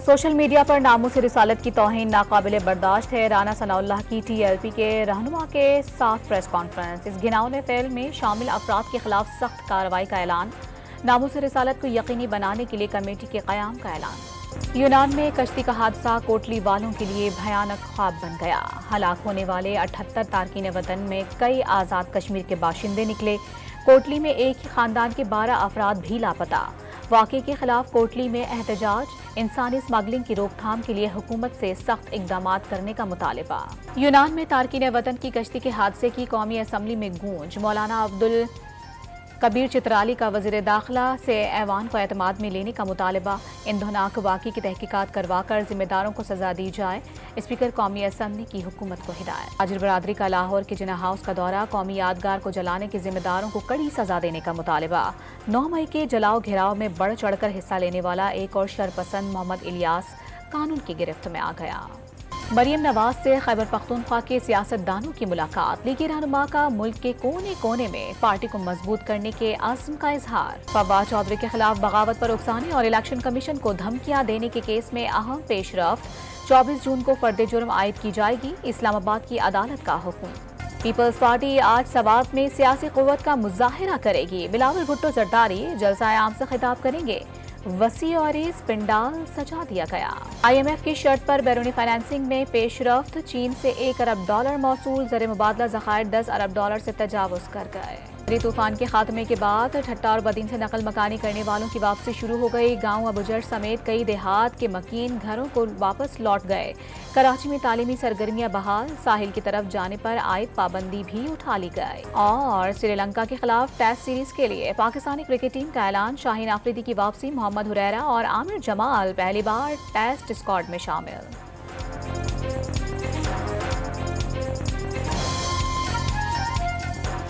Social media पर नामूस रिसालत की तौहीन नाकाबिले बर्दाश्त है। राना सनाउल्लाह की TLP के रहनुमा के साथ प्रेस कॉन्फ्रेंस। इस घिनौने फेल में शामिल अफराद के खिलाफ सख्त कार्रवाई का ऐलान। नामूस रिसालत को यकीनी बनाने के लिए कमेटी के क़याम का ऐलान। यूनान में कश्ती का हादसा कोटली वालों के लिए भयानक ख्वाब बन गया। हलाक होने वाले 78 तारकीन वतन में कई आज़ाद कश्मीर के बाशिंदे निकले। कोटली में एक ही खानदान के 12 अफराद भी लापता। वाक़े के खिलाफ कोटली में एहतजाज। इंसानी स्मगलिंग की रोकथाम के लिए हुकूमत से सख्त इकदाम करने का मुतालबा। यूनान में तारकीन वतन की कश्ती के हादसे की कौमी असम्बली में गूंज। मौलाना अब्दुल कबीर चित्राली का वज़ीर दाखिला से ऐवान को एतमाद में लेने का मुतालबा। इंदौनाक वाक़े की तहकीकात करवाकर जिम्मेदारों को सजा दी जाए। स्पीकर कौमी असम्बली की हुकूमत को हिदायत। हाजिर बरादरी का लाहौर के जिना हाउस का दौरा। कौमी यादगार को जलाने के जिम्मेदारों को कड़ी सजा देने का मुतालबा। 9 मई के जलाओ घेराव में बढ़ चढ़कर हिस्सा लेने वाला एक और शरपसंद मोहम्मद इलियास कानून की गिरफ्त में आ गया। मरियम नवाज से खैबर पख्तूनख्वा के सियासतदानों की मुलाकात। लीगी रहनुमा का मुल्क के कोने कोने में पार्टी को मजबूत करने के आज़म का इजहार। फवाद चौधरी के खिलाफ बगावत पर उकसाने और इलेक्शन कमीशन को धमकियां देने के केस में अहम पेशरफ्त। 24 जून को फर्द जुर्म आयद की जाएगी। इस्लामाबाद की अदालत का हुक्म। पीपल्स पार्टी आज सवात में सियासी कुव्वत का मुजाहिरा करेगी। बिलावल भुट्टो जरदारी जलसा आम से खिताब करेंगे। वसी और पिंडाल सजा दिया गया। IMF की शर्त पर बैरूनी फाइनेंसिंग में पेशरफ्त। चीन से $1 अरब मौसूल। ज़र मुबादला ज़खायर $10 अरब से तजावुज़ कर गए। तूफान के खात्मे के बाद ठट्टा और बदीन से नकल मकानी करने वालों की वापसी शुरू हो गई। गांव अबुजर समेत कई देहात के मकीन घरों को वापस लौट गए। कराची में तालीमी सरगर्मियां बहाल। साहिल की तरफ जाने पर आयद पाबंदी भी उठा ली गई। और श्रीलंका के खिलाफ टेस्ट सीरीज के लिए पाकिस्तानी क्रिकेट टीम का ऐलान। शाहीन आफरीदी की वापसी। मोहम्मद हुरैरा और आमिर जमाल पहली बार टेस्ट स्क्वाड में शामिल।